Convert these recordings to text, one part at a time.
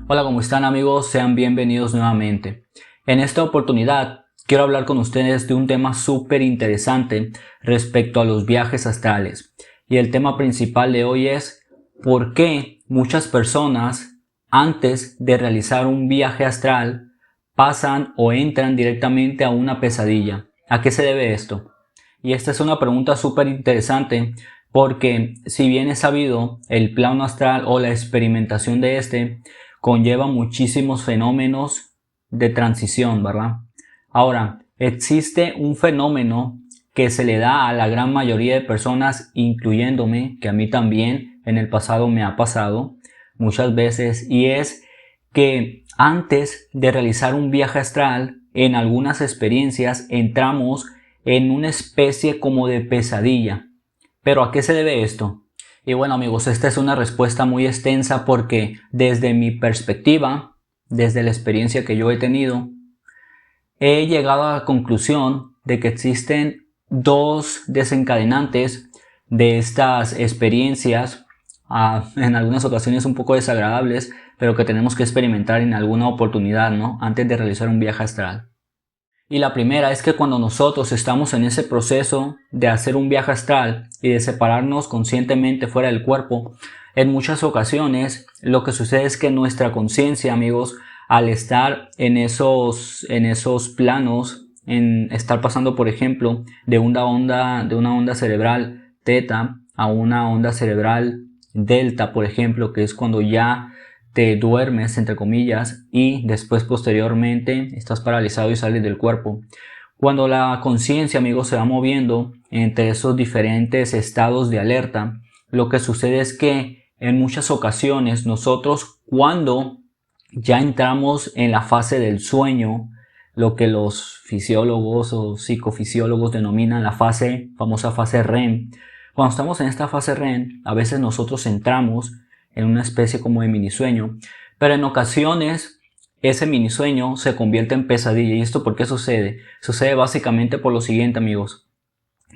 Hola, ¿cómo están amigos? Sean bienvenidos nuevamente. En esta oportunidad quiero hablar con ustedes de un tema súper interesante respecto a los viajes astrales. Y el tema principal de hoy es ¿por qué muchas personas antes de realizar un viaje astral pasan o entran directamente a una pesadilla? ¿A qué se debe esto? Y esta es una pregunta súper interesante porque si bien es sabido, el plano astral o la experimentación de este conlleva muchísimos fenómenos de transición, ¿verdad? Ahora, existe un fenómeno que se le da a la gran mayoría de personas, incluyéndome, que a mí también en el pasado me ha pasado muchas veces, y es que antes de realizar un viaje astral, en algunas experiencias entramos en una especie como de pesadilla. ¿Pero a qué se debe esto? Y bueno amigos, esta es una respuesta muy extensa porque desde mi perspectiva, desde la experiencia que yo he tenido, he llegado a la conclusión de que existen dos desencadenantes de estas experiencias, en algunas ocasiones un poco desagradables, pero que tenemos que experimentar en alguna oportunidad, ¿no? Antes de realizar un viaje astral. Y la primera es que cuando nosotros estamos en ese proceso de hacer un viaje astral y de separarnos conscientemente fuera del cuerpo, en muchas ocasiones lo que sucede es que nuestra conciencia, amigos, al estar en esos planos, en estar pasando, por ejemplo, de una onda cerebral teta a una onda cerebral delta, por ejemplo, que es cuando ya te duermes, entre comillas, y después posteriormente estás paralizado y sales del cuerpo. Cuando la conciencia, amigos, se va moviendo entre esos diferentes estados de alerta, lo que sucede es que en muchas ocasiones nosotros, cuando ya entramos en la fase del sueño, lo que los fisiólogos o psicofisiólogos denominan la famosa fase REM, cuando estamos en esta fase REM, a veces nosotros entramos en una especie como de mini sueño, pero en ocasiones ese mini sueño se convierte en pesadilla. ¿Y esto por qué sucede? Sucede básicamente por lo siguiente, amigos.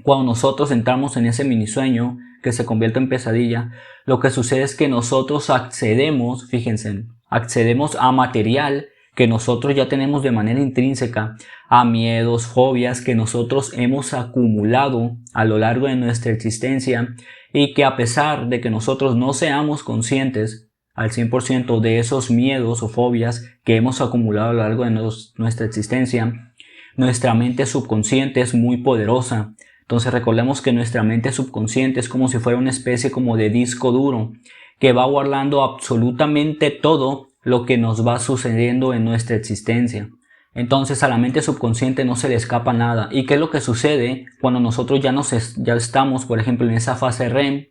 Cuando nosotros entramos en ese mini sueño que se convierte en pesadilla, lo que sucede es que nosotros accedemos, fíjense, accedemos a material que nosotros ya tenemos de manera intrínseca, a miedos, fobias que nosotros hemos acumulado a lo largo de nuestra existencia y que a pesar de que nosotros no seamos conscientes al 100% de esos miedos o fobias que hemos acumulado a lo largo de nuestra existencia, nuestra mente subconsciente es muy poderosa. Entonces recordemos que nuestra mente subconsciente es como si fuera una especie como de disco duro que va guardando absolutamente todo lo que nos va sucediendo en nuestra existencia. Entonces a la mente subconsciente no se le escapa nada. ¿Y qué es lo que sucede cuando nosotros ya estamos, por ejemplo, en esa fase REM,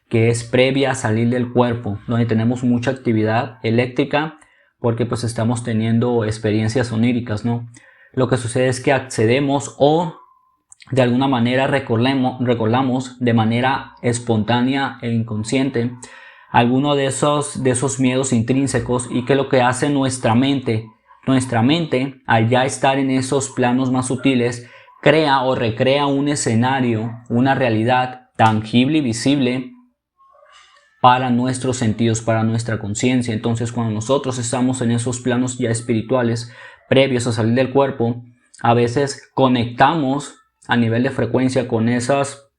que es previa a salir del cuerpo, donde tenemos mucha actividad eléctrica porque pues estamos teniendo experiencias oníricas, ¿no? Lo que sucede es que accedemos o de alguna manera recordamos de manera espontánea e inconsciente alguno de esos miedos intrínsecos, y que lo que hace nuestra mente al ya estar en esos planos más sutiles crea o recrea un escenario, una realidad tangible y visible para nuestros sentidos, para nuestra conciencia. Entonces cuando nosotros estamos en esos planos ya espirituales previos a salir del cuerpo, a veces conectamos a nivel de frecuencia con esos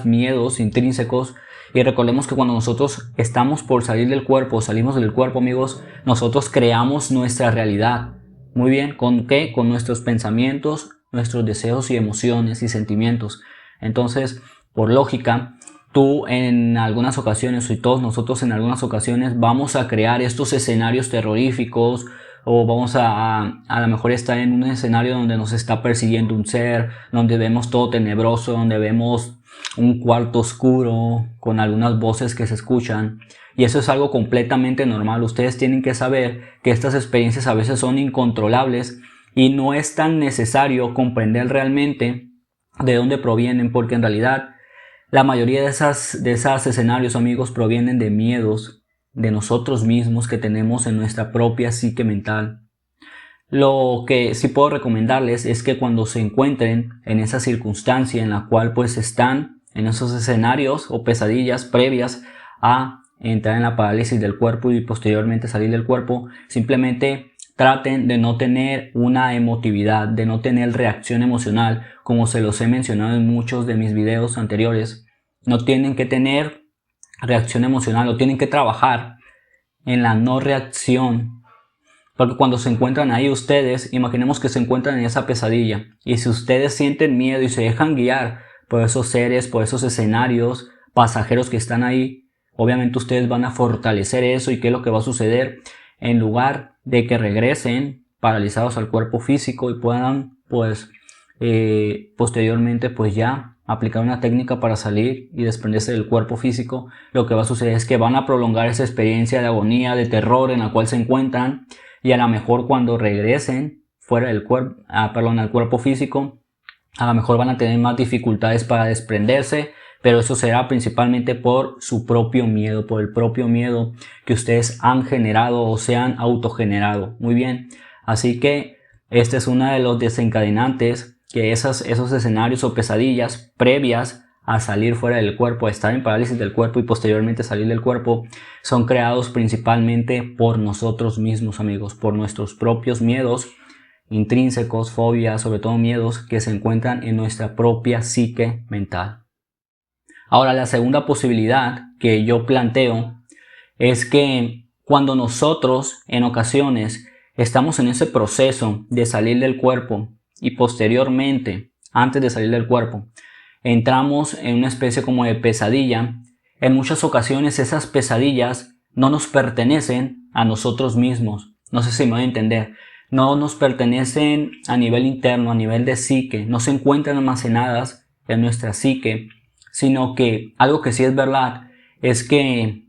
miedos intrínsecos. Y recordemos que cuando nosotros estamos por salir del cuerpo, salimos del cuerpo, amigos, nosotros creamos nuestra realidad. Muy bien, ¿con qué? Con nuestros pensamientos, nuestros deseos y emociones y sentimientos. Entonces, por lógica, tú en algunas ocasiones, y todos nosotros en algunas ocasiones, vamos a crear estos escenarios terroríficos, o vamos a lo mejor estar en un escenario donde nos está persiguiendo un ser, donde vemos todo tenebroso, donde vemos un cuarto oscuro con algunas voces que se escuchan, y eso es algo completamente normal. Ustedes tienen que saber que estas experiencias a veces son incontrolables y no es tan necesario comprender realmente de dónde provienen, porque en realidad la mayoría de esos escenarios, amigos, provienen de miedos de nosotros mismos que tenemos en nuestra propia psique mental. Lo que sí puedo recomendarles es que cuando se encuentren en esa circunstancia en la cual pues están en esos escenarios o pesadillas previas a entrar en la parálisis del cuerpo y posteriormente salir del cuerpo, simplemente traten de no tener una emotividad, de no tener reacción emocional, como se los he mencionado en muchos de mis videos anteriores. No tienen que tener reacción emocional, o tienen que trabajar en la no reacción. Porque cuando se encuentran ahí ustedes, imaginemos que se encuentran en esa pesadilla, y si ustedes sienten miedo y se dejan guiar por esos seres, por esos escenarios pasajeros que están ahí, obviamente ustedes van a fortalecer eso. ¿Y qué es lo que va a suceder? En lugar de que regresen paralizados al cuerpo físico y puedan posteriormente ya aplicar una técnica para salir y desprenderse del cuerpo físico, lo que va a suceder es que van a prolongar esa experiencia de agonía, de terror en la cual se encuentran, y a lo mejor cuando regresen fuera del cuerpo, al cuerpo físico, a lo mejor van a tener más dificultades para desprenderse, pero eso será principalmente por su propio miedo, por el propio miedo que ustedes han generado o se han autogenerado. Muy bien, así que este es uno de los desencadenantes, que esos escenarios o pesadillas previas a salir fuera del cuerpo, a estar en parálisis del cuerpo y posteriormente salir del cuerpo, son creados principalmente por nosotros mismos, amigos, por nuestros propios miedos intrínsecos, fobias, sobre todo miedos que se encuentran en nuestra propia psique mental. Ahora, la segunda posibilidad que yo planteo es que cuando nosotros en ocasiones estamos en ese proceso de salir del cuerpo y posteriormente, antes de salir del cuerpo, entramos en una especie como de pesadilla, en muchas ocasiones esas pesadillas no nos pertenecen a nosotros mismos. No sé si me voy a entender. No nos pertenecen a nivel interno, a nivel de psique, no se encuentran almacenadas en nuestra psique, sino que algo que sí es verdad es que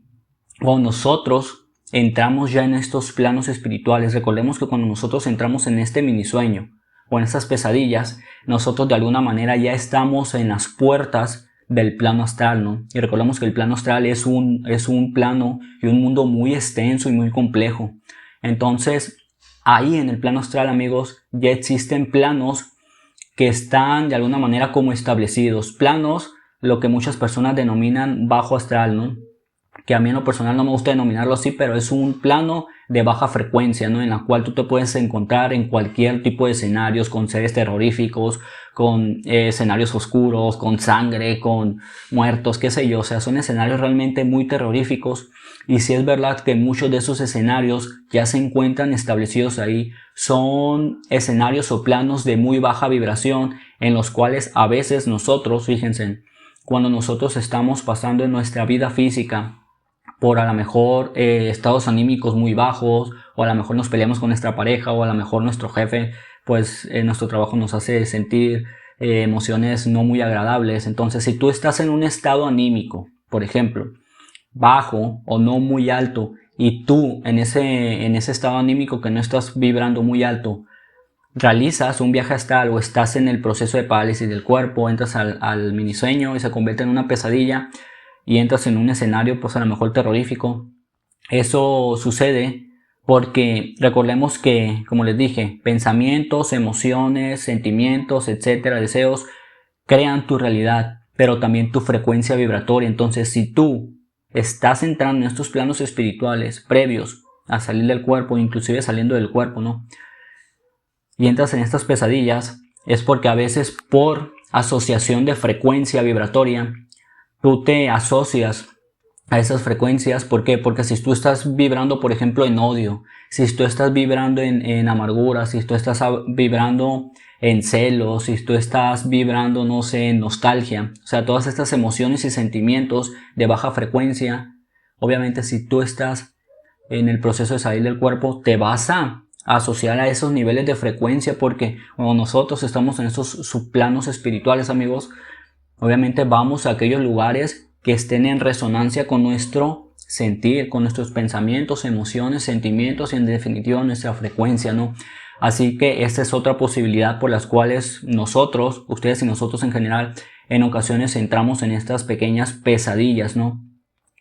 cuando nosotros entramos ya en estos planos espirituales, recordemos que cuando nosotros entramos en este mini sueño o en estas pesadillas, nosotros de alguna manera ya estamos en las puertas del plano astral, ¿no? Y recordemos que el plano astral es un plano y un mundo muy extenso y muy complejo. Entonces, ahí en el plano astral, amigos, ya existen planos que están de alguna manera como establecidos. Planos, lo que muchas personas denominan bajo astral, ¿no? Que a mí en lo personal no me gusta denominarlo así, pero es un plano de baja frecuencia, ¿no? En la cual tú te puedes encontrar en cualquier tipo de escenarios, con seres terroríficos, con escenarios oscuros, con sangre, con muertos, qué sé yo. O sea, son escenarios realmente muy terroríficos. Y sí es verdad que muchos de esos escenarios ya se encuentran establecidos ahí. Son escenarios o planos de muy baja vibración, en los cuales a veces nosotros, fíjense, cuando nosotros estamos pasando en nuestra vida física por a lo mejor estados anímicos muy bajos, o a lo mejor nos peleamos con nuestra pareja, o a lo mejor nuestro jefe, pues nuestro trabajo nos hace sentir emociones no muy agradables. Entonces, si tú estás en un estado anímico, por ejemplo, bajo o no muy alto, y tú en ese estado anímico que no estás vibrando muy alto, realizas un viaje astral o estás en el proceso de parálisis del cuerpo, entras al minisueño y se convierte en una pesadilla, y entras en un escenario pues a lo mejor terrorífico. Eso sucede porque recordemos que, como les dije, pensamientos, emociones, sentimientos, etcétera, deseos, crean tu realidad, pero también tu frecuencia vibratoria. Entonces, si tú estás entrando en estos planos espirituales previos a salir del cuerpo, inclusive saliendo del cuerpo, ¿no? Y entras en estas pesadillas, es porque a veces por asociación de frecuencia vibratoria, tú te asocias a esas frecuencias. ¿Por qué? Porque si tú estás vibrando, por ejemplo, en odio, si tú estás vibrando en amargura, si tú estás vibrando en celos, si tú estás vibrando, no sé, en nostalgia, o sea, todas estas emociones y sentimientos de baja frecuencia, obviamente si tú estás en el proceso de salir del cuerpo, te vas a asociar a esos niveles de frecuencia, porque cuando nosotros estamos en esos subplanos espirituales, amigos, obviamente vamos a aquellos lugares que estén en resonancia con nuestro sentir, con nuestros pensamientos, emociones, sentimientos y en definitiva nuestra frecuencia, ¿no? Así que esta es otra posibilidad por las cuales nosotros, ustedes y nosotros en general, en ocasiones entramos en estas pequeñas pesadillas, ¿no?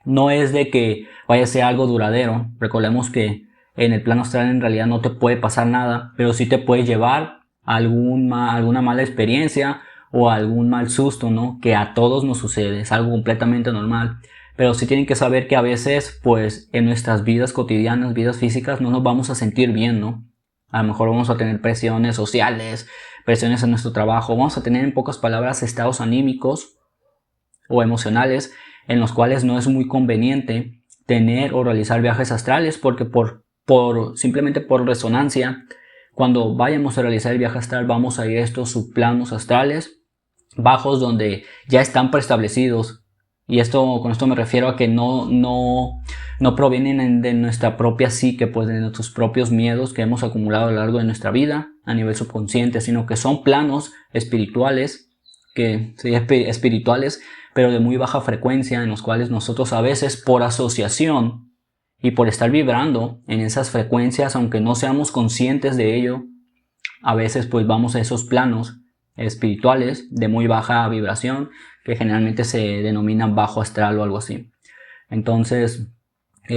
No es de que vaya a ser algo duradero. Recordemos que en el plano astral en realidad no te puede pasar nada, pero sí te puede llevar a alguna mala experiencia o algún mal susto, ¿no? Que a todos nos sucede, es algo completamente normal. pero sí tienen que saber que a veces, pues, en nuestras vidas cotidianas, vidas físicas, no nos vamos a sentir bien, ¿no? A lo mejor vamos a tener presiones sociales, presiones en nuestro trabajo, vamos a tener, en pocas palabras, estados anímicos o emocionales en los cuales no es muy conveniente tener o realizar viajes astrales, porque simplemente por resonancia, cuando vayamos a realizar el viaje astral, vamos a ir a estos subplanos astrales bajos donde ya están preestablecidos. Y con esto me refiero a que no provienen de nuestra propia psique, pues de nuestros propios miedos que hemos acumulado a lo largo de nuestra vida a nivel subconsciente, sino que son planos espirituales, pero de muy baja frecuencia, en los cuales nosotros a veces por asociación y por estar vibrando en esas frecuencias, aunque no seamos conscientes de ello, a veces pues vamos a esos planos espirituales de muy baja vibración, que generalmente se denominan bajo astral o algo así. Entonces,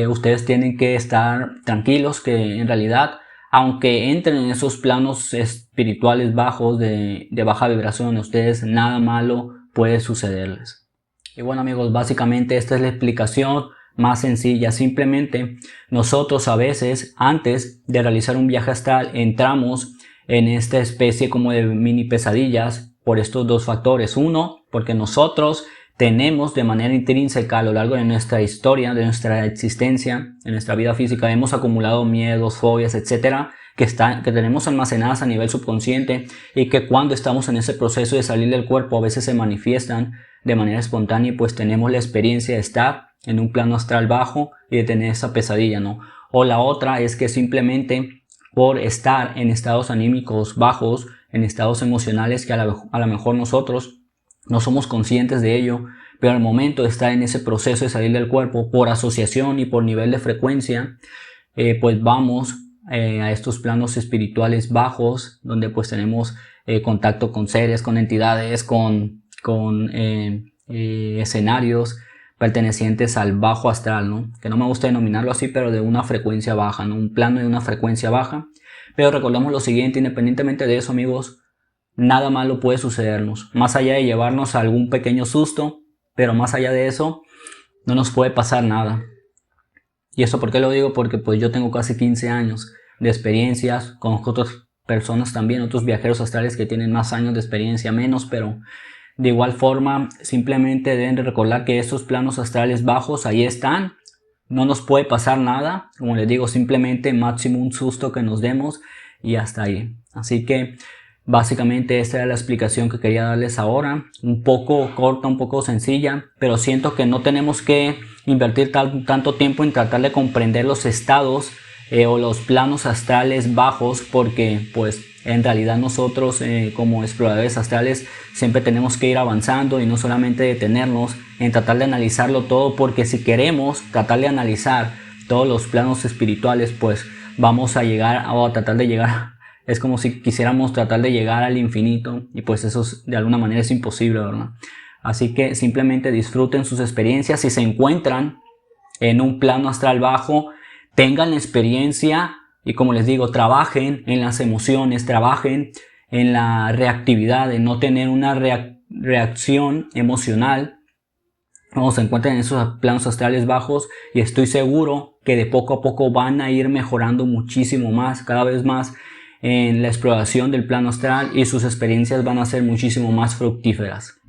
ustedes tienen que estar tranquilos que en realidad, aunque entren en esos planos espirituales bajos de baja vibración, a ustedes nada malo puede sucederles. Y bueno, amigos, básicamente esta es la explicación más sencilla. Simplemente nosotros a veces, antes de realizar un viaje astral, entramos en esta especie como de mini pesadillas por estos dos factores. Uno, porque nosotros tenemos de manera intrínseca a lo largo de nuestra historia, de nuestra existencia, en nuestra vida física, hemos acumulado miedos, fobias, etcétera, que tenemos almacenadas a nivel subconsciente, y que cuando estamos en ese proceso de salir del cuerpo a veces se manifiestan de manera espontánea, y pues tenemos la experiencia de estar en un plano astral bajo y de tener esa pesadilla, ¿no? O la otra es que simplemente por estar en estados anímicos bajos, en estados emocionales que a lo mejor nosotros no somos conscientes de ello, pero al momento de estar en ese proceso de salir del cuerpo, por asociación y por nivel de frecuencia, pues vamos a estos planos espirituales bajos, donde pues tenemos contacto con seres, con entidades, con escenarios pertenecientes al bajo astral, ¿no? Que no me gusta denominarlo así, pero de una frecuencia baja, ¿no? Un plano de una frecuencia baja. Pero recordemos lo siguiente: independientemente de eso, amigos, nada malo puede sucedernos, más allá de llevarnos algún pequeño susto, pero más allá de eso no nos puede pasar nada. ¿Y eso por qué lo digo? Porque pues yo tengo casi 15 años de experiencias, conozco otras personas también, otros viajeros astrales que tienen más años de experiencia, menos, pero de igual forma simplemente deben de recordar que estos planos astrales bajos ahí están, no nos puede pasar nada, como les digo, simplemente máximo un susto que nos demos y hasta ahí. Así que básicamente esta era la explicación que quería darles ahora, un poco corta, un poco sencilla, pero siento que no tenemos que invertir tanto tiempo en tratar de comprender los estados o los planos astrales bajos, porque pues en realidad nosotros como exploradores astrales siempre tenemos que ir avanzando y no solamente detenernos en tratar de analizarlo todo, porque si queremos tratar de analizar todos los planos espirituales, pues vamos a llegar a tratar de llegar. Es como si quisiéramos tratar de llegar al infinito, y pues eso de alguna manera es imposible, ¿verdad? Así que simplemente disfruten sus experiencias. Si se encuentran en un plano astral bajo, tengan la experiencia y, como les digo, trabajen en las emociones, trabajen en la reactividad, en no tener una reacción emocional cuando se encuentran en esos planos astrales bajos, y estoy seguro que de poco a poco van a ir mejorando muchísimo más, cada vez más, en la exploración del plano astral, y sus experiencias van a ser muchísimo más fructíferas.